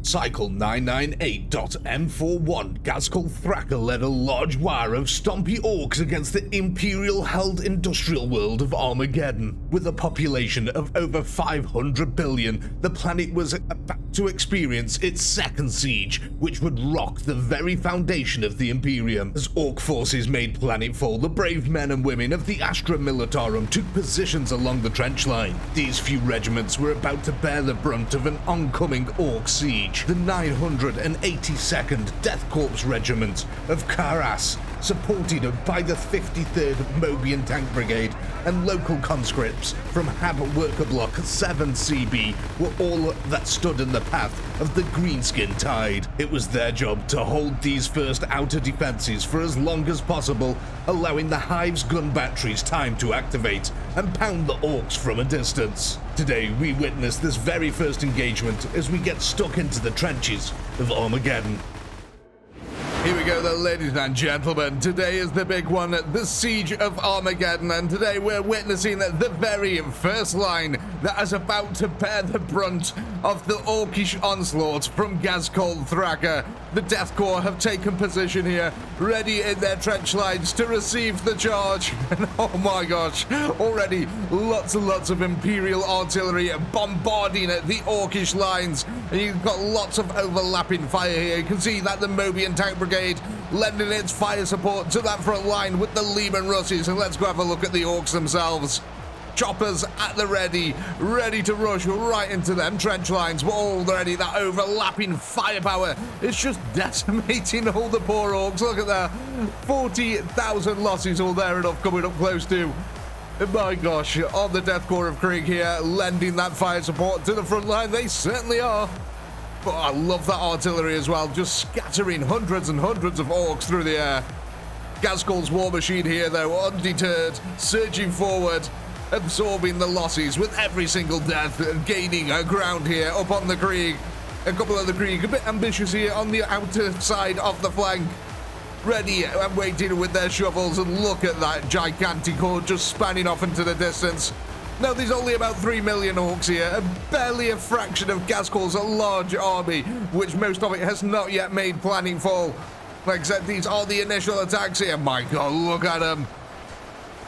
Cycle 998.M41 Gazkul Thrakka led a large wire of stompy orcs against the Imperial-held industrial world of Armageddon. With a population of over 500 billion, the planet was about to experience its second siege, which would rock the very foundation of the Imperium. As orc forces made planetfall, the brave men and women of the Astra Militarum took positions along the trench line. These few regiments were about to bear the brunt of an oncoming orc siege. The 982nd Death Corps Regiment of Karas, supported by the 53rd Moebian Tank Brigade and local conscripts from Hab Worker Block 7CB, were all that stood in the path of the Greenskin Tide. It was their job to hold these first outer defences for as long as possible, allowing the Hive's gun batteries time to activate and pound the orcs from a distance. Today we witness this very first engagement as we get stuck into the trenches of Armageddon. Here we go then, ladies and gentlemen. Today is the big one, the Siege of Armageddon, and today we're witnessing the very first line that is about to bear the brunt of the orcish onslaught from Gazkul Thrakka. The Death Corps have taken position here, ready in their trench lines to receive the charge. And oh my gosh, already lots and lots of Imperial artillery bombarding at the orcish lines. And you've got lots of overlapping fire here. You can see that the Moebian Tank Brigade lending its fire support to that front line with the Lehman Russes. And let's go have a look at the orcs themselves. Choppers at the ready to rush right into them trench lines, but already that overlapping firepower is just decimating all the poor orcs. Look at that, 40,000 losses all there enough coming up close to. My gosh, on the Death Corps of Krieg here, lending that fire support to the front line, they certainly are. But I love that artillery as well, just scattering hundreds and hundreds of orcs through the air. Gazkul's war machine here though, undeterred, surging forward, absorbing the losses with every single death, gaining ground here up on the Krieg. A couple of the Krieg a bit ambitious here on the outer side of the flank, ready and waiting with their shovels, and look at that gigantic horde just spanning off into the distance. Now there's only about 3 million orcs here, barely a fraction of Gazkul's large army, which most of it has not yet made planetfall. Except these are the initial attacks here. My god, look at them.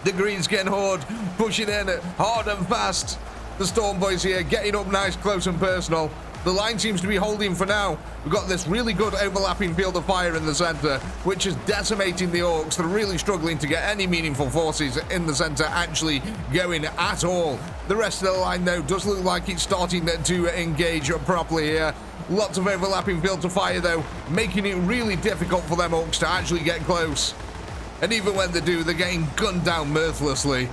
The Greenskin Horde pushing in hard and fast. The Storm Boys here getting up nice, close and personal. The line seems to be holding for now. We've got this really good overlapping field of fire in the centre, which is decimating the orcs. They're really struggling to get any meaningful forces in the centre actually going at all. The rest of the line, though, does look like it's starting to engage properly here. Lots of overlapping fields of fire, though, making it really difficult for them orcs to actually get close. And even when they do, they're getting gunned down mercilessly.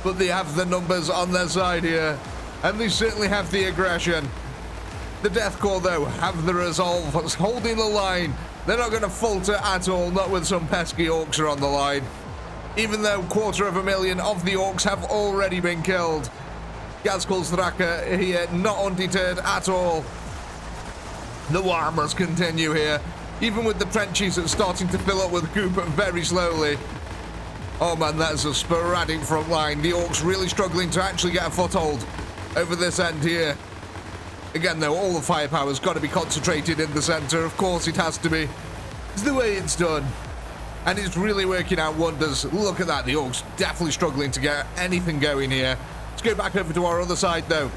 But they have the numbers on their side here, and they certainly have the aggression. The Death Corps, though, have the resolve, holding the line. They're not going to falter at all, not with some pesky orcs are on the line. Even though 250,000 of the orcs have already been killed. Gazkul Thrakka here, not undeterred at all. The Warhammers continue here, even with the trenches starting to fill up with goop very slowly. Oh man, that's a sporadic front line. The orcs really struggling to actually get a foothold over this end here. Again though, all the firepower's got to be concentrated in the centre. Of course it has to be. It's the way it's done. And it's really working out wonders. Look at that, the orcs definitely struggling to get anything going here. Let's go back over to our other side though,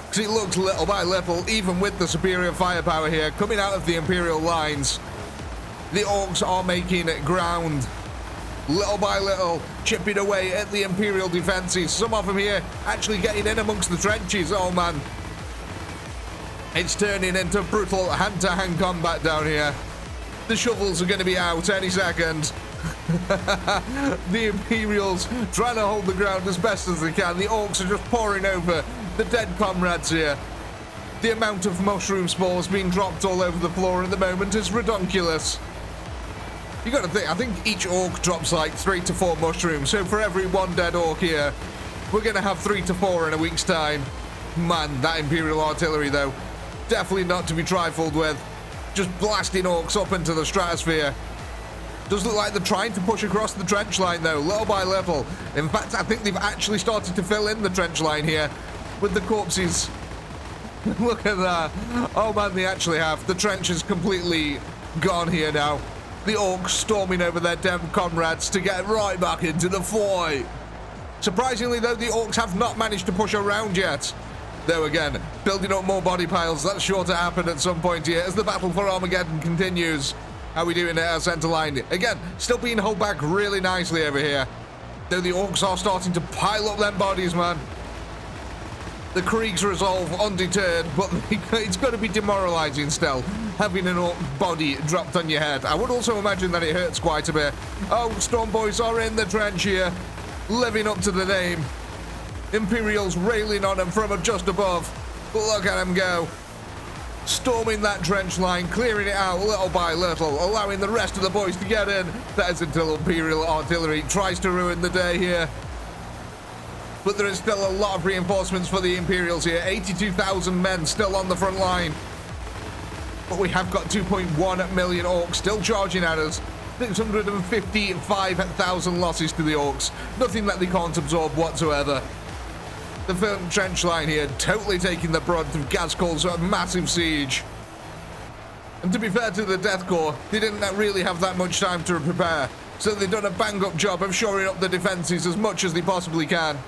because it looks little by little, even with the superior firepower here coming out of the Imperial lines, the orcs are making ground. Little by little, chipping away at the Imperial defences. Some of them here actually getting in amongst the trenches. Oh man, it's turning into brutal hand-to-hand combat down here. The shovels are going to be out any second. The Imperials trying to hold the ground as best as they can. The orcs are just pouring over the dead comrades here. The amount of mushroom spores being dropped all over the floor at the moment is redonkulous. You got to think, I think each orc drops like 3 to 4 mushrooms, so for every one dead orc here, we're going to have 3 to 4 in a week's time. Man, that Imperial artillery though, definitely not to be trifled with. Just blasting orcs up into the stratosphere. Does look like they're trying to push across the trench line though, little by little. In fact, I think they've actually started to fill in the trench line here with the corpses Look at that. Oh man, they actually have. The trench is completely gone here now. The orcs storming over their dead comrades to get right back into the fight. Surprisingly though, the orcs have not managed to push around yet. Though again, building up more body piles, that's sure to happen at some point here as the battle for Armageddon continues. How we doing at our centre line? Again, still being held back really nicely over here. Though the orcs are starting to pile up them bodies, man. The Krieg's resolve undeterred, but it's going to be demoralising still, having an orc body dropped on your head. I would also imagine that it hurts quite a bit. Oh, Storm Boys are in the trench here, living up to the name. Imperials railing on them from just above. But look at them go. Storming that trench line, clearing it out little by little, allowing the rest of the boys to get in. That is until Imperial artillery tries to ruin the day here. But there is still a lot of reinforcements for the Imperials here. 82,000 men still on the front line. But we have got 2.1 million orcs still charging at us. 655,000 losses to the orcs. Nothing that they can't absorb whatsoever. The front trench line here totally taking the brunt of Gazkul's massive siege. And to be fair to the Death Corps, they didn't really have that much time to prepare. So they've done a bang-up job of shoring up the defences as much as they possibly can.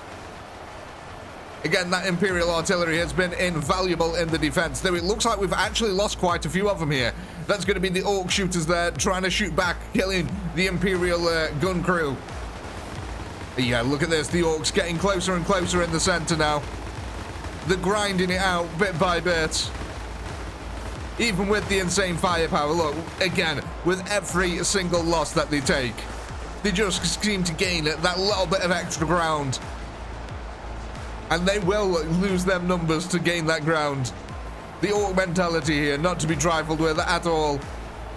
Again, that Imperial artillery has been invaluable in the defense, though it looks like we've actually lost quite a few of them here. That's going to be the orc shooters there, trying to shoot back, killing the Imperial gun crew. But yeah, look at this, the orcs getting closer and closer in the center now. They're grinding it out bit by bit. Even with the insane firepower, look, again, with every single loss that they take, they just seem to gain that little bit of extra ground. And they will lose them numbers to gain that ground. The orc mentality here, not to be trifled with at all.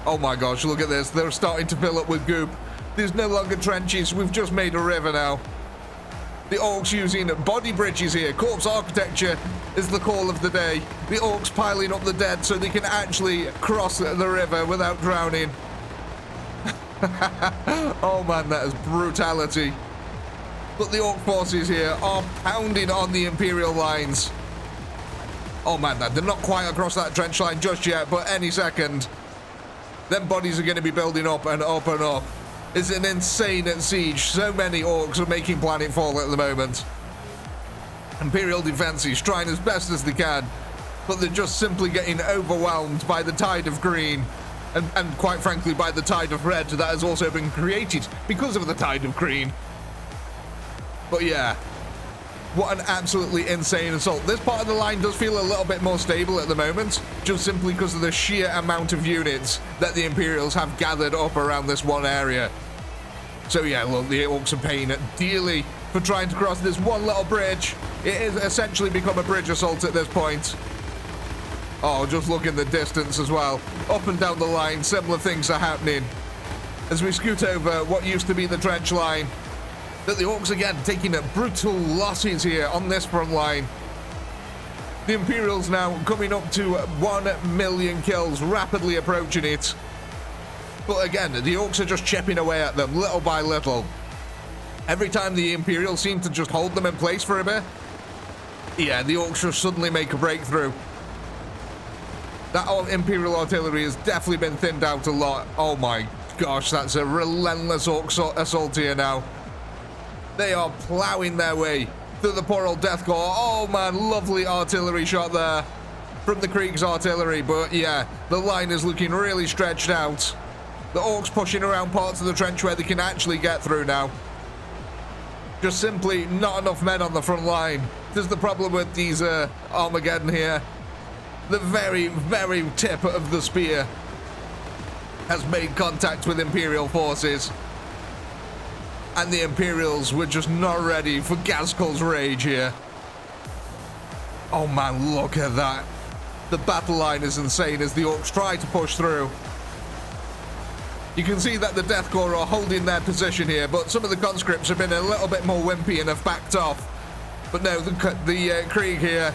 Oh my gosh, look at this. They're starting to fill up with goop. There's no longer trenches. We've just made a river now. The orcs using body bridges here. Corpse architecture is the call of the day. The orcs piling up the dead so they can actually cross the river without drowning. Oh man, that is brutality. But the orc forces here are pounding on the Imperial lines. Oh man, they're not quite across that trench line just yet, but any second. Them bodies are going to be building up and up and up. It's an insane siege. So many orcs are making planet fall at the moment. Imperial defenses trying as best as they can, but they're just simply getting overwhelmed by the tide of green. And quite frankly, by the tide of red that has also been created because of the tide of green. But yeah, what an absolutely insane assault. This part of the line does feel a little bit more stable at the moment, just simply because of the sheer amount of units that the Imperials have gathered up around this one area. So yeah, look, the orcs are paying dearly for trying to cross this one little bridge. It has essentially become a bridge assault at this point. Oh, just look in the distance as well. Up and down the line, similar things are happening. As we scoot over what used to be the trench line, that the orcs again taking brutal losses here on this front line. The Imperials now coming up to 1 million kills, rapidly approaching it. But again, the orcs are just chipping away at them little by little. Every time the Imperials seem to just hold them in place for a bit, yeah, the orcs just suddenly make a breakthrough. That Imperial artillery has definitely been thinned out a lot. Oh my gosh, that's a relentless orc assault here now. They are ploughing their way through the poor old Death Corps. Oh man, lovely artillery shot there from the Krieg's artillery. But yeah, the line is looking really stretched out. The orcs pushing around parts of the trench where they can actually get through now. Just simply not enough men on the front line. This is the problem with these Armageddon here. The very, very tip of the spear has made contact with Imperial forces. And the Imperials were just not ready for Gazkul's rage here. Oh man, look at that. The battle line is insane as the orcs try to push through. You can see that the Death Corps are holding their position here, but some of the conscripts have been a little bit more wimpy and have backed off. But no, the Krieg here,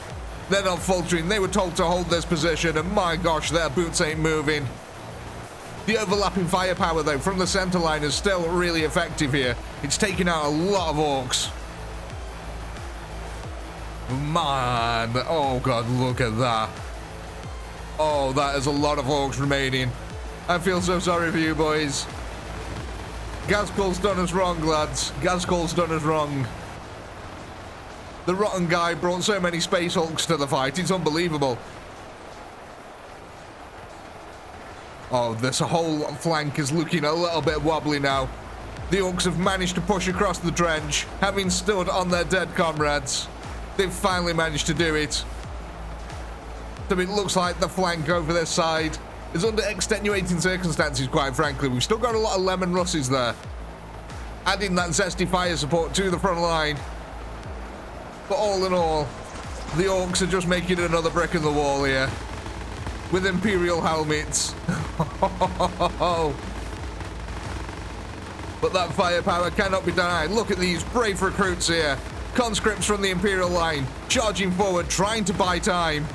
they're not faltering. They were told to hold this position, and my gosh, their boots ain't moving. The overlapping firepower, though, from the center line is still really effective here. It's taking out a lot of orcs. man. Oh, God, look at that. Oh, that is a lot of orcs remaining. I feel so sorry for you, boys. Gazkul's done us wrong, lads. Gazkul's done us wrong. The rotten guy brought so many space hulks to the fight. It's unbelievable. Oh, this whole flank is looking a little bit wobbly now. The orcs have managed to push across the trench, having stood on their dead comrades. They've finally managed to do it. So it looks like the flank over this side is under extenuating circumstances, quite frankly. We've still got a lot of lemon russes there, adding that zesty fire support to the front line. But all in all, the orcs are just making another brick in the wall here with Imperial helmets. But that firepower cannot be denied. Look at these brave recruits here. Conscripts from the Imperial line, charging forward, trying to buy time.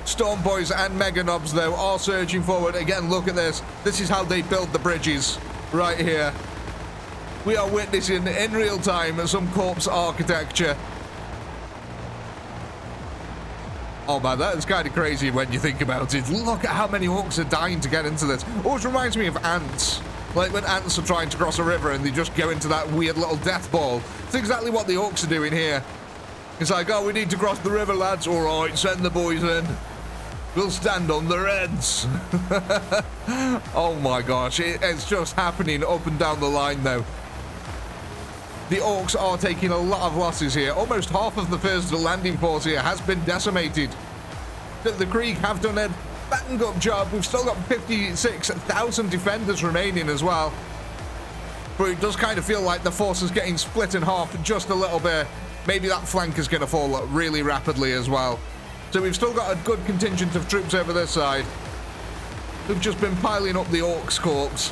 Storm Boys and Mega Knobs, though, are surging forward. Again, look at this. This is how they build the bridges, right here. We are witnessing in real time some corpse architecture. Oh man, that is kind of crazy when you think about it. Look at how many orcs are dying to get into this. Always reminds me of ants. Like when ants are trying to cross a river and they just go into that weird little death ball. It's exactly what the orcs are doing here. It's like, oh, we need to cross the river, lads. All right, send the boys in. We'll stand on their heads. Oh my gosh, it's just happening up and down the line, though. The orcs are taking a lot of losses here. Almost half of the first landing force here has been decimated. The Krieg have done a bang-up job. We've still got 56,000 defenders remaining as well. But it does kind of feel like the force is getting split in half just a little bit. Maybe that flank is going to fall really rapidly as well. So we've still got a good contingent of troops over this side. We've just been piling up the orcs' corps.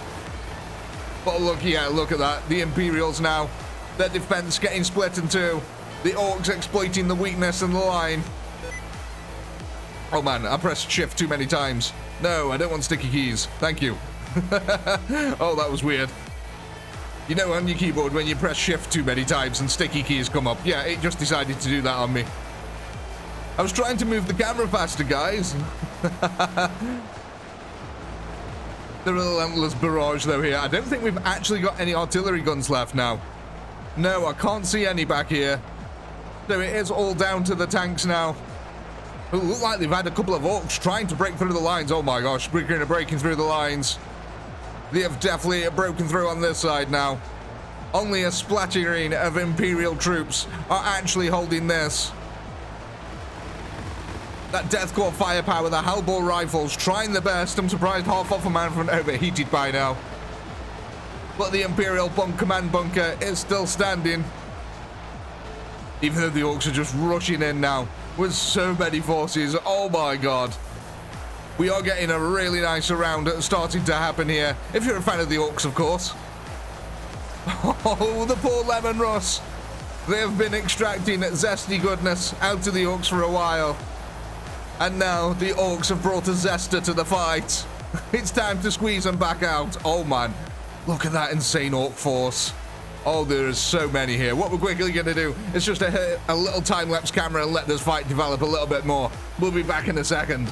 But look, yeah, look at that. The Imperials now. Their defense getting split in two. The orcs exploiting the weakness in the line. Oh man, I pressed shift too many times. No, I don't want sticky keys. Thank you. Oh, that was weird. You know, on your keyboard, when you press shift too many times and sticky keys come up. Yeah, it just decided to do that on me. I was trying to move the camera faster, guys. The relentless barrage, though, here. I don't think we've actually got any artillery guns left now. No, I can't see any back here. So it is all down to the tanks now. It looks like they've had a couple of orcs trying to break through the lines. Oh my gosh, we're breaking through the lines. They have definitely broken through on this side now. Only a splattering of Imperial troops are actually holding this. That Death Corps firepower, the Halbor rifles, trying their best. I'm surprised half of them haven't overheated by now. But the Imperial command bunker is still standing. Even though the orcs are just rushing in now with so many forces. Oh my god. We are getting a really nice round starting to happen here. If you're a fan of the orcs, of course. Oh, the poor Lemon Russ. They have been extracting zesty goodness out of the orcs for a while. And now the orcs have brought a zester to the fight. It's time to squeeze them back out. Oh man, look at that insane orc force. Oh, there is so many here. What we're quickly going to do is just a little time-lapse camera and let this fight develop a little bit more. We'll be back in a second.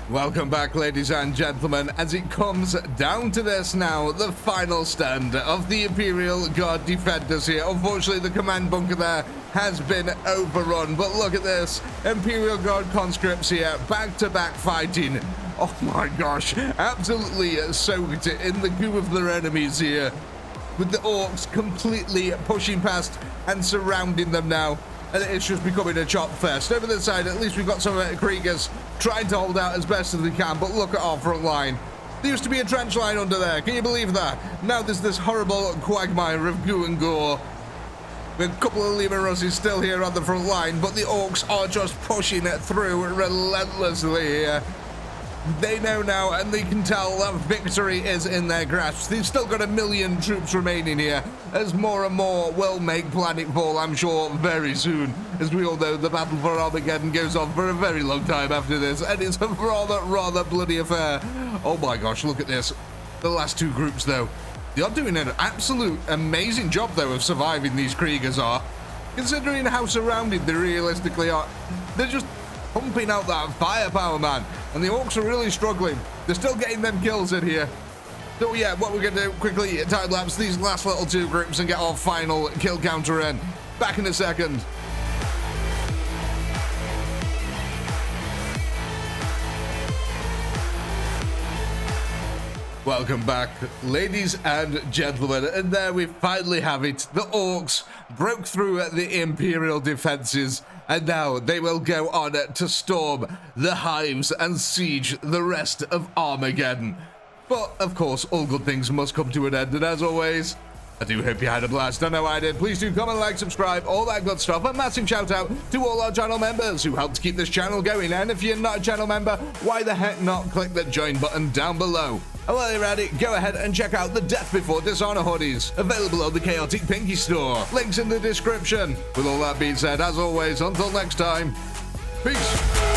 Welcome back, ladies and gentlemen, as it comes down to this now, the final stand of the Imperial Guard defenders here. Unfortunately, the command bunker there has been overrun, but look at this. Imperial Guard conscripts here, back-to-back fighting. Oh my gosh, absolutely soaked in the goo of their enemies here, with the orcs completely pushing past and surrounding them now. And it's just becoming a chop fest. Over this side, at least we've got some Kriegers trying to hold out as best as they can. But look at our front line. There used to be a trench line under there. Can you believe that? Now there's this horrible quagmire of goo and gore. With a couple of Lehman Russes still here on the front line, but the Orcs are just pushing it through relentlessly here. They know now, and they can tell that victory is in their grasp. They've still got 1 million troops remaining here, as more and more will make planetfall, I'm sure, very soon. As we all know, the battle for Armageddon goes on for a very long time after this, and it's a rather bloody affair. Oh my gosh, look at this. The last two groups, though. They are doing an absolute amazing job, though, of surviving, these Kriegers are. Considering how surrounded they realistically are. They're just pumping out that firepower, man. And the Orcs are really struggling. They're still getting them kills in here. So yeah, what we're going to do, quickly time-lapse these last little two groups and get our final kill counter in. Back in a second. Welcome back, ladies and gentlemen, and there we finally have it. The Orcs broke through the Imperial defenses, and now they will go on to storm the hives and siege the rest of Armageddon. But, of course, all good things must come to an end, and as always, I do hope you had a blast. I know I did. Please do comment, like, subscribe, all that good stuff. A massive shout out to all our channel members who helped keep this channel going. And if you're not a channel member, why the heck not click the join button down below? And while you're at it, go ahead and check out the Death Before Dishonor hoodies, available on the Chaotic Pinky store. Links in the description. With all that being said, as always, until next time, peace.